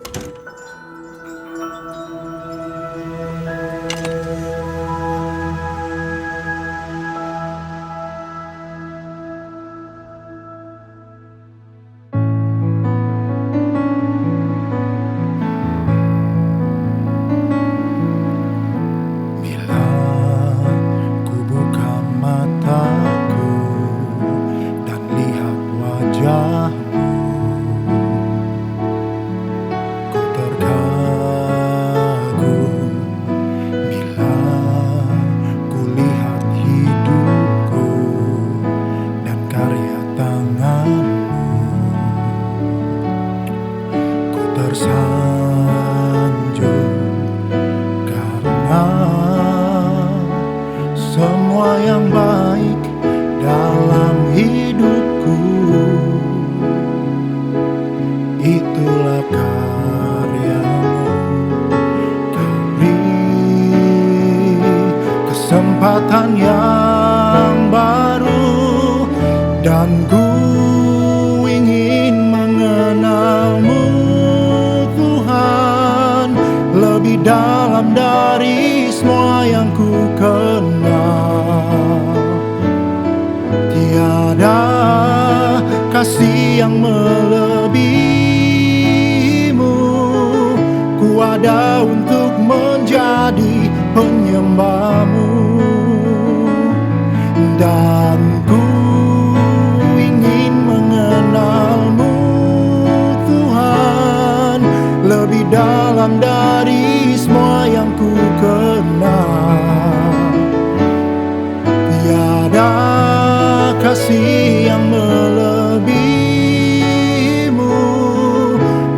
Bila ku buka mataku dan lihat wajahmu, ku terkagum. Bila ku lihat hidupku dan karya tanganmu, ku tersanjung karena semua yang baik dalam hidupku itulah karyamu. Kau beri kesempatan yang baru dan ku ingin mengenalmu, Tuhan, lebih dalam dari semua yang ku kenal. Tiada kasih yang melebihimu. Ku ada untuk menjadi penyembahmu, dan ku ingin mengenalmu, Tuhan, lebih dalam dari semua yang ku kenal. Tiada kasih yang melebihimu.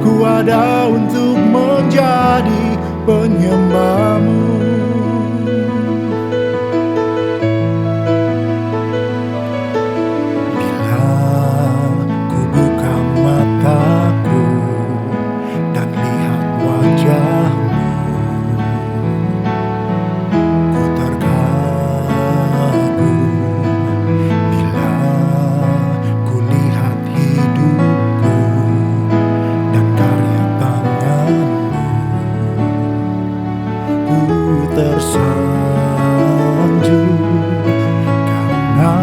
Ku ada untuk menjadi penyembahmu. Bila ku buka mataku dan lihat wajahmu, ku terkagum. Bila ku lihat hidupku dan karya tanganmu, ku tersanjung karena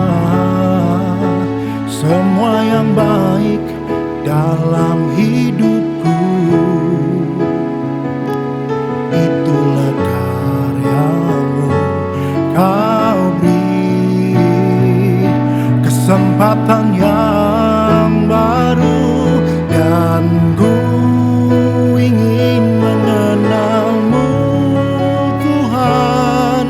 semua yang baik dalam hidupku itulah karyamu. Kau beri kesempatan yang baru dan ku ingin mengenalmu, Tuhan,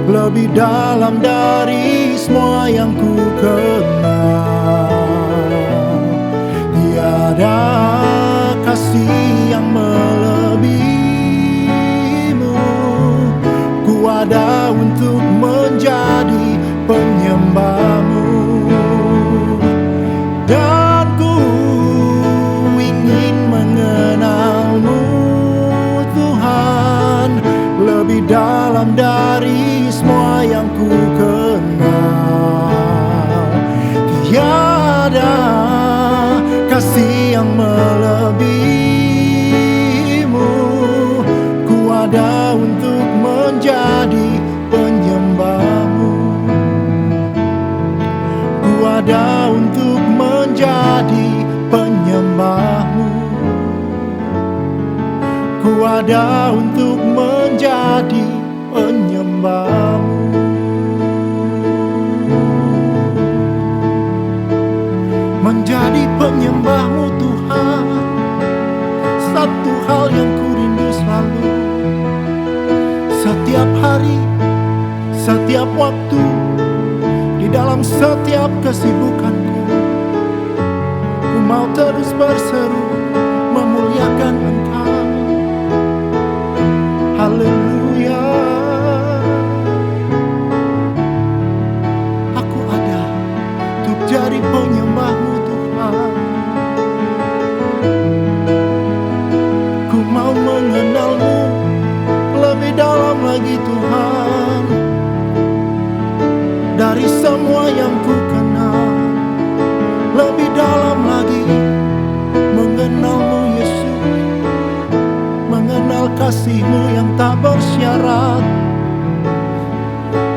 lebih dalam dari semua yang ku kenal. Tiada kasih yang melebihimu. Ku ada untuk menjadi penyembahmu, dan ku ingin mengenalmu, Tuhan, lebih dalam dari semua yang ku kenal. Tiada kasih yang melebihimu. Ku ada untuk menjadi penyembahmu. Ku ada untuk menjadi penyembahmu. Ku ada untuk menjadi penyembahmu. Menjadi penyembahmu, Tuhan, satu hal yang ku rindu selalu. Setiap hari, setiap waktu, di dalam setiap kesibukanku, ku mau terus berseru memuliakan Engkau. Haleluya. Aku ada untuk jadi penyembahmu, Tuhan. Ku mau mengenalmu lebih dalam lagi, Tuhan, dari semua yang ku kenal. Lebih dalam lagi mengenalmu, Yesus. kasih-Mu yang tak bersyarat.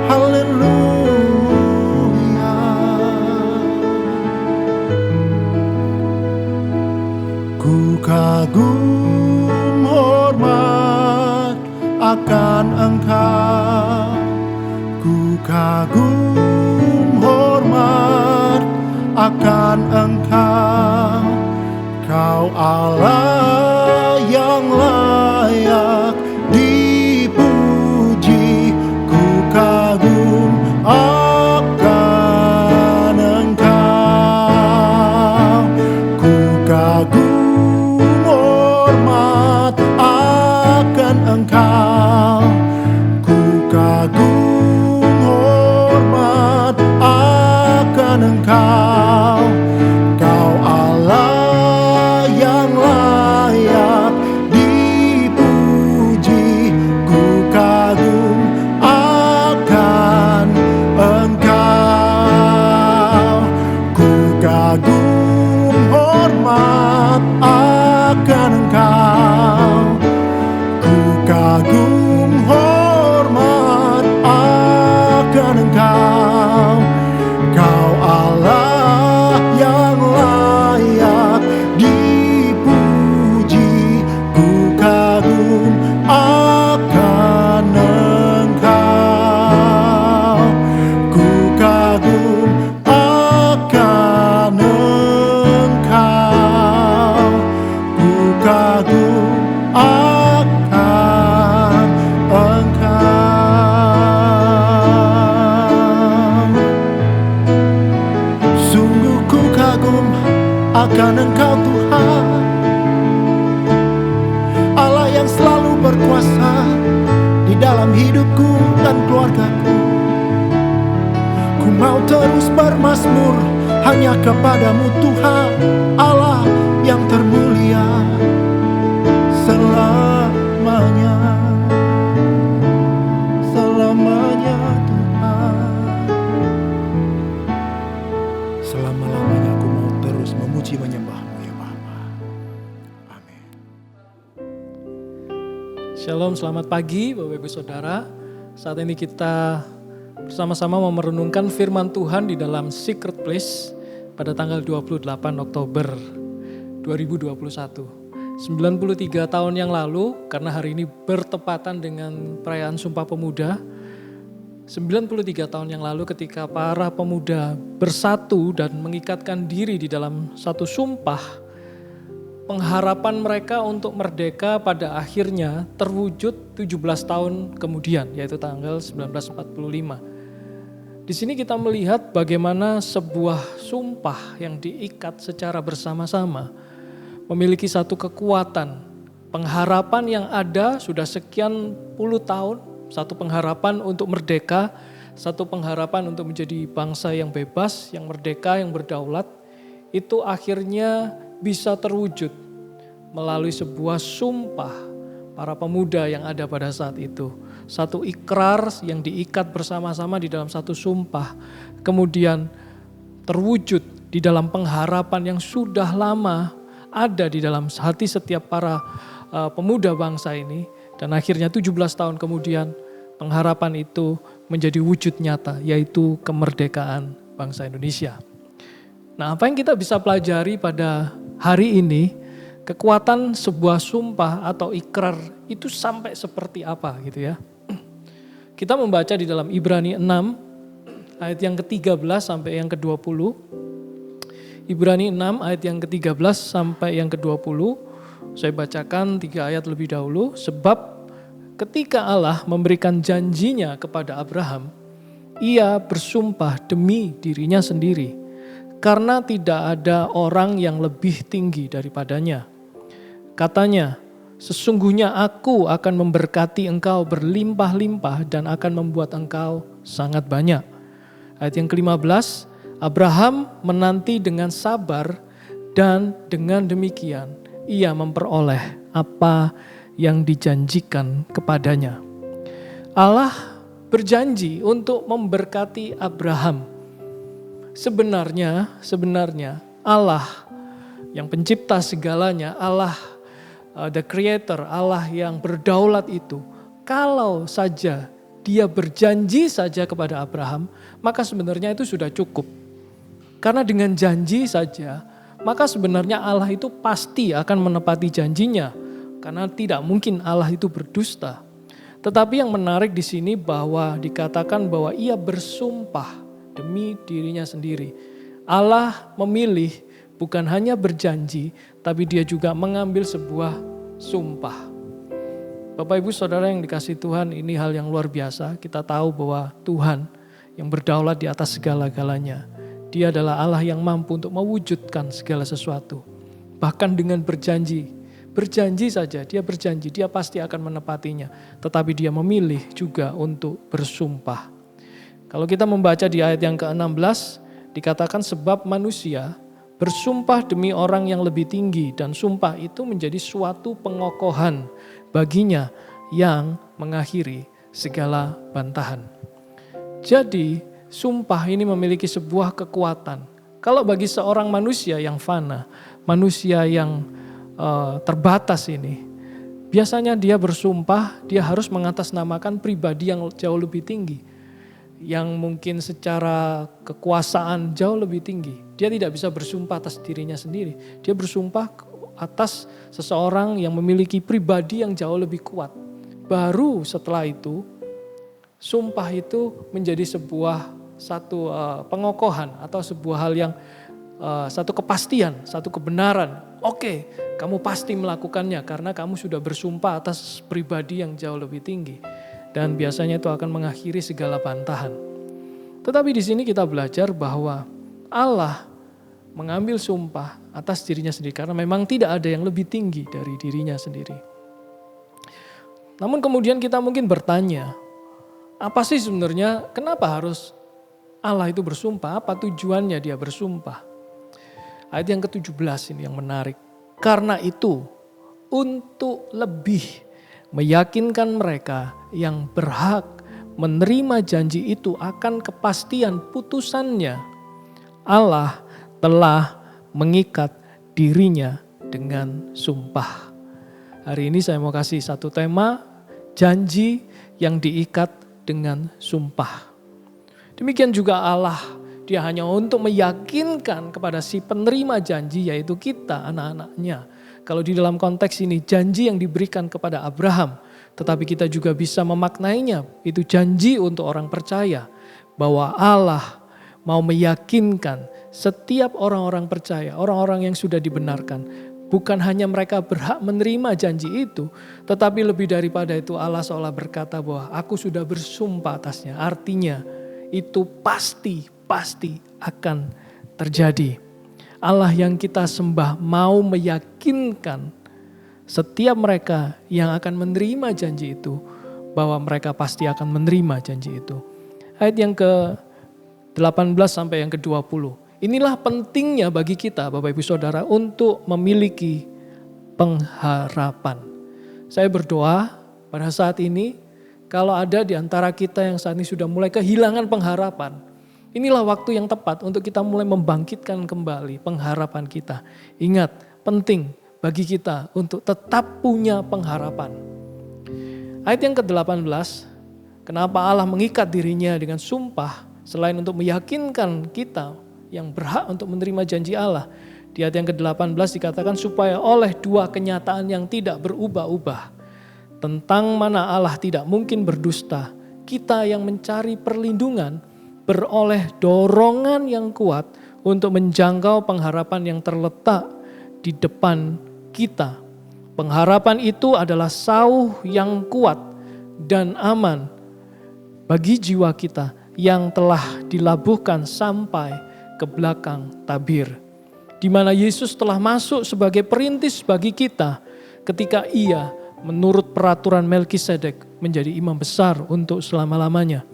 Haleluya. Ku kagum hormat akan Engkau. Ku kagum hormat akan Engkau. Kau Allah yang layak dipuji. Ku kagum akan Engkau. Ku kagum hormat akan Engkau. Ku kagum hormat akan Engkau. Kau Allah yang layak dipuji. Ku kagum akan Engkau. Ku kagum hormat akan Engkau. Ku kagum hormat akan Engkau. Kau Allah yang layak dipuji. Ku kagum akan Engkau. Ku kagum akan Engkau. Ku kagum akan Engkau. Sungguh ku kagum akan Engkau Tuhan, Allah yang selalu berkuasa di dalam hidupku dan keluargaku. Ku mau terus bermazmur hanya kepadamu Tuhan, Allah yang termulia selamanya. Selamanya Tuhan. Selama-lamanya aku mau terus memuji menyembah-Mu ya Bapa. Amin. Shalom, selamat pagi Bapak Ibu Saudara. Saat ini kita bersama-sama mau merenungkan firman Tuhan di dalam Secret Place pada tanggal 28 Oktober 2021. 93 tahun yang lalu, karena hari ini bertepatan dengan perayaan Sumpah Pemuda. 93 tahun yang lalu ketika para pemuda bersatu dan mengikatkan diri di dalam satu sumpah, pengharapan mereka untuk merdeka pada akhirnya terwujud 17 tahun kemudian, yaitu tanggal 1945. Di sini kita melihat bagaimana sebuah sumpah yang diikat secara bersama-sama memiliki satu kekuatan, pengharapan yang ada sudah sekian puluh tahun, satu pengharapan untuk merdeka, satu pengharapan untuk menjadi bangsa yang bebas, yang merdeka, yang berdaulat, itu akhirnya bisa terwujud melalui sebuah sumpah para pemuda yang ada pada saat itu. Satu ikrar yang diikat bersama-sama di dalam satu sumpah, kemudian terwujud di dalam pengharapan yang sudah lama ada di dalam hati setiap para pemuda bangsa ini. Dan akhirnya 17 tahun kemudian pengharapan itu menjadi wujud nyata, yaitu kemerdekaan bangsa Indonesia. Nah, apa yang kita bisa pelajari pada hari ini, kekuatan sebuah sumpah atau ikrar itu sampai seperti apa gitu ya. Kita membaca di dalam Ibrani 6 ayat yang ke-13 sampai yang ke-20. Ibrani 6 ayat yang ke-13 sampai yang ke-20. Saya bacakan 3 ayat lebih dahulu. Sebab ketika Allah memberikan janjinya kepada Abraham, ia bersumpah demi dirinya sendiri, karena tidak ada orang yang lebih tinggi daripadanya. Katanya, sesungguhnya aku akan memberkati engkau berlimpah-limpah dan akan membuat engkau sangat banyak. Ayat yang ke-15, Abraham menanti dengan sabar dan dengan demikian ia memperoleh apa yang dijanjikan kepadanya. Allah berjanji untuk memberkati Abraham. Sebenarnya Allah yang pencipta segalanya, Allah the creator, Allah yang berdaulat itu, kalau saja dia berjanji saja kepada Abraham, maka sebenarnya itu sudah cukup. Karena dengan janji saja, maka sebenarnya Allah itu pasti akan menepati janjinya. Karena tidak mungkin Allah itu berdusta. Tetapi yang menarik di sini bahwa dikatakan bahwa ia bersumpah demi dirinya sendiri. Allah memilih bukan hanya berjanji, tapi dia juga mengambil sebuah sumpah. Bapak Ibu Saudara yang dikasihi Tuhan, ini hal yang luar biasa. Kita tahu bahwa Tuhan yang berdaulat di atas segala-galanya. Dia adalah Allah yang mampu untuk mewujudkan segala sesuatu. Bahkan dengan berjanji saja, dia berjanji, dia pasti akan menepatinya. Tetapi dia memilih juga untuk bersumpah. Kalau kita membaca di ayat yang ke-16, dikatakan sebab manusia bersumpah demi orang yang lebih tinggi dan sumpah itu menjadi suatu pengokohan baginya yang mengakhiri segala bantahan. Jadi sumpah ini memiliki sebuah kekuatan. Kalau bagi seorang manusia yang fana, manusia yang terbatas ini, biasanya dia bersumpah, dia harus mengatasnamakan pribadi yang jauh lebih tinggi. Yang mungkin secara kekuasaan jauh lebih tinggi. Dia tidak bisa bersumpah atas dirinya sendiri. Dia bersumpah atas seseorang yang memiliki pribadi yang jauh lebih kuat. Baru setelah itu, sumpah itu menjadi satu pengokohan atau sebuah hal yang satu kepastian, satu kebenaran. Oke, kamu pasti melakukannya karena kamu sudah bersumpah atas pribadi yang jauh lebih tinggi. Dan biasanya itu akan mengakhiri segala bantahan. Tetapi di sini kita belajar bahwa Allah mengambil sumpah atas dirinya sendiri karena memang tidak ada yang lebih tinggi dari dirinya sendiri. Namun kemudian kita mungkin bertanya, apa sih sebenarnya kenapa harus Allah itu bersumpah? Apa tujuannya dia bersumpah? Ayat yang ke-17 ini yang menarik. Karena itu untuk lebih meyakinkan mereka yang berhak menerima janji itu akan kepastian putusannya, Allah telah mengikat dirinya dengan sumpah. Hari ini saya mau kasih satu tema, janji yang diikat dengan sumpah. Demikian juga Allah, dia hanya untuk meyakinkan kepada si penerima janji yaitu kita anak-anaknya. Kalau di dalam konteks ini janji yang diberikan kepada Abraham, tetapi kita juga bisa memaknainya, itu janji untuk orang percaya. Bahwa Allah mau meyakinkan setiap orang-orang percaya, orang-orang yang sudah dibenarkan. Bukan hanya mereka berhak menerima janji itu, tetapi lebih daripada itu Allah seolah berkata bahwa aku sudah bersumpah atasnya. Artinya itu pasti akan terjadi. Allah yang kita sembah mau meyakinkan setiap mereka yang akan menerima janji itu bahwa mereka pasti akan menerima janji itu. Ayat yang ke-18 sampai yang ke-20. Inilah pentingnya bagi kita Bapak Ibu Saudara untuk memiliki pengharapan. Saya berdoa pada saat ini kalau ada di antara kita yang saat ini sudah mulai kehilangan pengharapan, inilah waktu yang tepat untuk kita mulai membangkitkan kembali pengharapan kita. Ingat, penting bagi kita untuk tetap punya pengharapan. Ayat yang ke-18, kenapa Allah mengikat dirinya dengan sumpah selain untuk meyakinkan kita yang berhak untuk menerima janji Allah. Di ayat yang ke-18 dikatakan supaya oleh dua kenyataan yang tidak berubah-ubah. Tentang mana Allah tidak mungkin berdusta, kita yang mencari perlindungan beroleh dorongan yang kuat untuk menjangkau pengharapan yang terletak di depan kita. Pengharapan itu adalah sauh yang kuat dan aman bagi jiwa kita yang telah dilabuhkan sampai ke belakang tabir. Di mana Yesus telah masuk sebagai perintis bagi kita ketika ia menurut peraturan Melkisedek menjadi imam besar untuk selama-lamanya.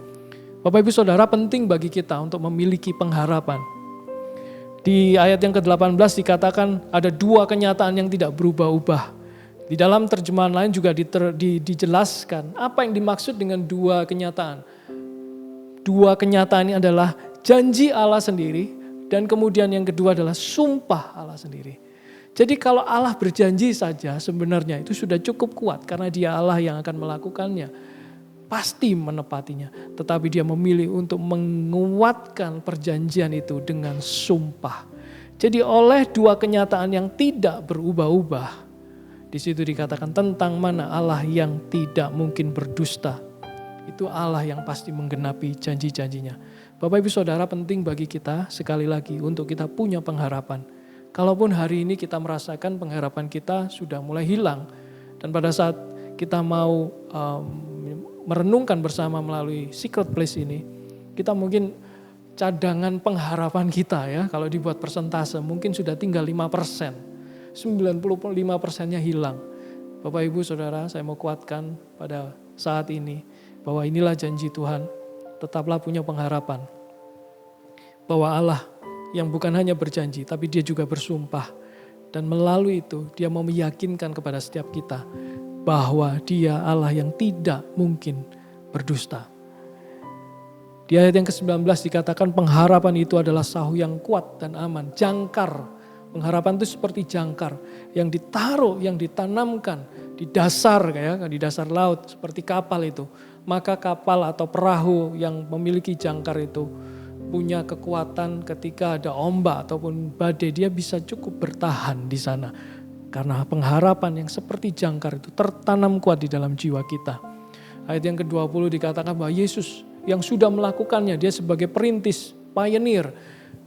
Bapak Ibu Saudara, penting bagi kita untuk memiliki pengharapan. Di ayat yang ke-18 dikatakan ada dua kenyataan yang tidak berubah-ubah. Di dalam terjemahan lain juga dijelaskan apa yang dimaksud dengan dua kenyataan. Dua kenyataan ini adalah janji Allah sendiri dan kemudian yang kedua adalah sumpah Allah sendiri. Jadi kalau Allah berjanji saja sebenarnya itu sudah cukup kuat karena Dia Allah yang akan melakukannya. Pasti menepatinya. Tetapi Dia memilih untuk menguatkan perjanjian itu dengan sumpah. Jadi oleh dua kenyataan yang tidak berubah-ubah. Di situ dikatakan tentang mana Allah yang tidak mungkin berdusta. Itu Allah yang pasti menggenapi janji-janjinya. Bapak Ibu Saudara, penting bagi kita sekali lagi untuk kita punya pengharapan. Kalaupun hari ini kita merasakan pengharapan kita sudah mulai hilang. Dan pada saat kita mau merenungkan bersama melalui Secret Place ini, kita mungkin cadangan pengharapan kita ya, kalau dibuat persentase mungkin sudah tinggal 5%. 95%-nya hilang. Bapak Ibu Saudara, saya mau kuatkan pada saat ini bahwa inilah janji Tuhan, tetaplah punya pengharapan. Bahwa Allah yang bukan hanya berjanji, tapi Dia juga bersumpah. Dan melalui itu, Dia mau meyakinkan kepada setiap kita bahwa Dia Allah yang tidak mungkin berdusta. Di ayat yang ke-19 dikatakan pengharapan itu adalah sahu yang kuat dan aman, jangkar. Pengharapan itu seperti jangkar yang ditaruh, yang ditanamkan di dasar, kayak di dasar laut seperti kapal itu. Maka kapal atau perahu yang memiliki jangkar itu punya kekuatan ketika ada ombak ataupun badai, dia bisa cukup bertahan di sana. Karena pengharapan yang seperti jangkar itu tertanam kuat di dalam jiwa kita. Ayat yang ke-20 dikatakan bahwa Yesus yang sudah melakukannya, Dia sebagai perintis, pioneer,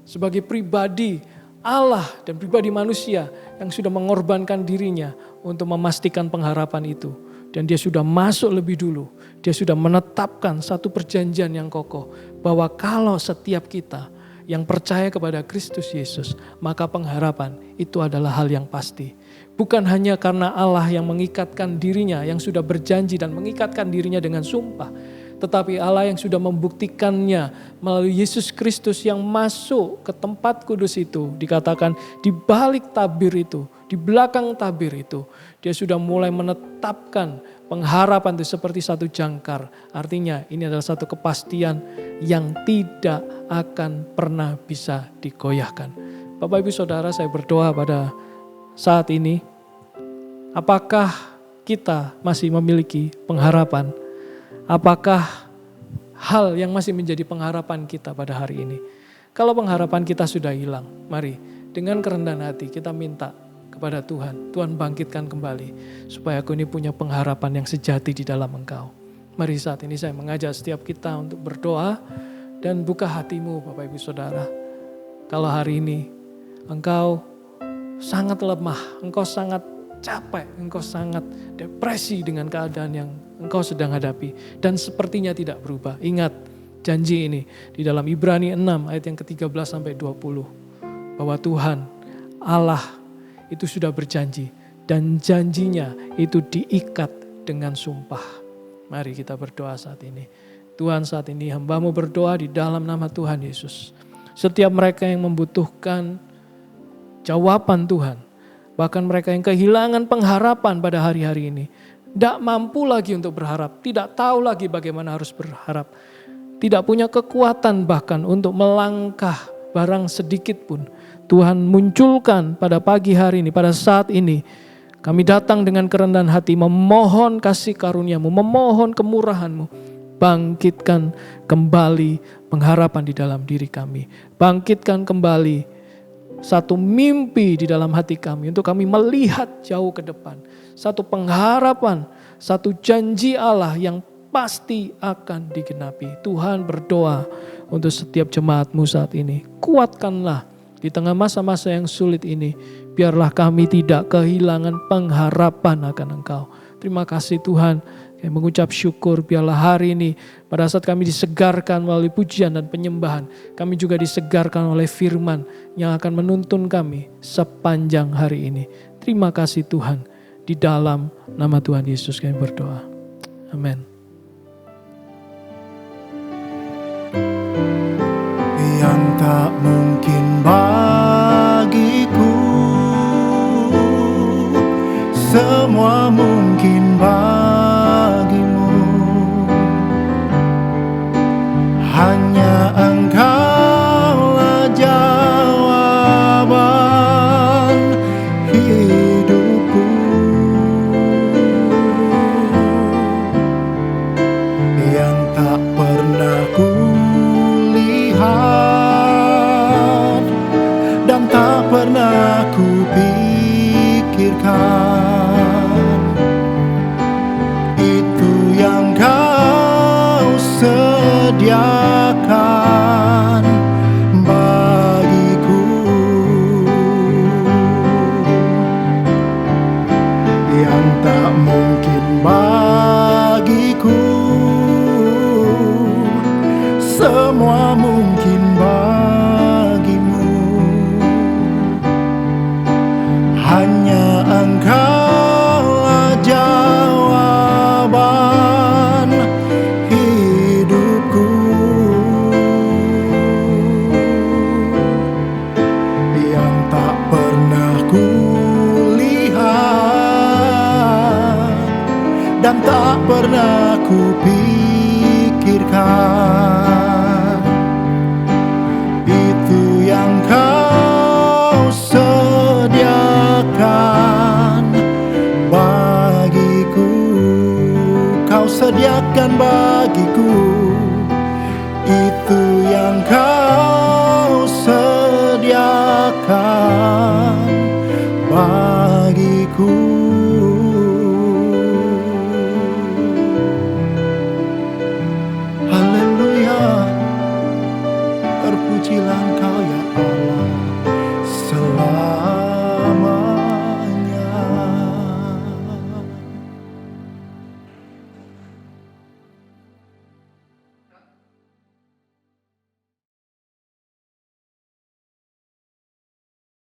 sebagai pribadi Allah dan pribadi manusia yang sudah mengorbankan dirinya untuk memastikan pengharapan itu. Dan Dia sudah masuk lebih dulu. Dia sudah menetapkan satu perjanjian yang kokoh. Bahwa kalau setiap kita yang percaya kepada Kristus Yesus, maka pengharapan itu adalah hal yang pasti. Bukan hanya karena Allah yang mengikatkan dirinya, yang sudah berjanji dan mengikatkan dirinya dengan sumpah. Tetapi Allah yang sudah membuktikannya melalui Yesus Kristus yang masuk ke tempat kudus itu. Dikatakan di balik tabir itu, di belakang tabir itu. Dia sudah mulai menetapkan pengharapan itu seperti satu jangkar. Artinya ini adalah satu kepastian yang tidak akan pernah bisa digoyahkan. Bapak Ibu Saudara, saya berdoa pada saat ini. Apakah kita masih memiliki pengharapan? Apakah hal yang masih menjadi pengharapan kita pada hari ini? Kalau pengharapan kita sudah hilang, mari dengan kerendahan hati kita minta kepada Tuhan. Tuhan bangkitkan kembali supaya aku ini punya pengharapan yang sejati di dalam Engkau. Mari saat ini saya mengajak setiap kita untuk berdoa dan buka hatimu Bapak Ibu Saudara. Kalau hari ini engkau sangat lemah, engkau sangat capek, engkau sangat depresi dengan keadaan yang engkau sedang hadapi dan sepertinya tidak berubah. Ingat janji ini di dalam Ibrani 6 ayat yang ke-13 sampai 20 bahwa Tuhan Allah itu sudah berjanji dan janjinya itu diikat dengan sumpah. Mari kita berdoa saat ini. Tuhan, saat ini hamba-Mu berdoa di dalam nama Tuhan Yesus. Setiap mereka yang membutuhkan jawaban Tuhan, bahkan mereka yang kehilangan pengharapan pada hari-hari ini, tidak mampu lagi untuk berharap, tidak tahu lagi bagaimana harus berharap, tidak punya kekuatan bahkan untuk melangkah barang sedikit pun. Tuhan munculkan pada pagi hari ini, pada saat ini, kami datang dengan kerendahan hati memohon kasih karunia-Mu, memohon kemurahan-Mu. Bangkitkan kembali pengharapan di dalam diri kami. Bangkitkan kembali satu mimpi di dalam hati kami untuk kami melihat jauh ke depan. Satu pengharapan, satu janji Allah yang pasti akan digenapi. Tuhan berdoa untuk setiap jemaat-Mu saat ini. Kuatkanlah di tengah masa-masa yang sulit ini. Biarlah kami tidak kehilangan pengharapan akan Engkau. Terima kasih Tuhan. Kami mengucap syukur biarlah hari ini pada saat kami disegarkan melalui pujian dan penyembahan. Kami juga disegarkan oleh firman yang akan menuntun kami sepanjang hari ini. Terima kasih Tuhan. Di dalam nama Tuhan Yesus kami berdoa. Amin. Yang tak mungkin bagiku, semua mungkin bagimu. Hanya Engkaulah jawaban tak mungkin bagiku, semua mungkin bagimu. Hanya Engkaulah jawaban hidupku, yang tak pernah kulihat dan tak pernah kupikirkan.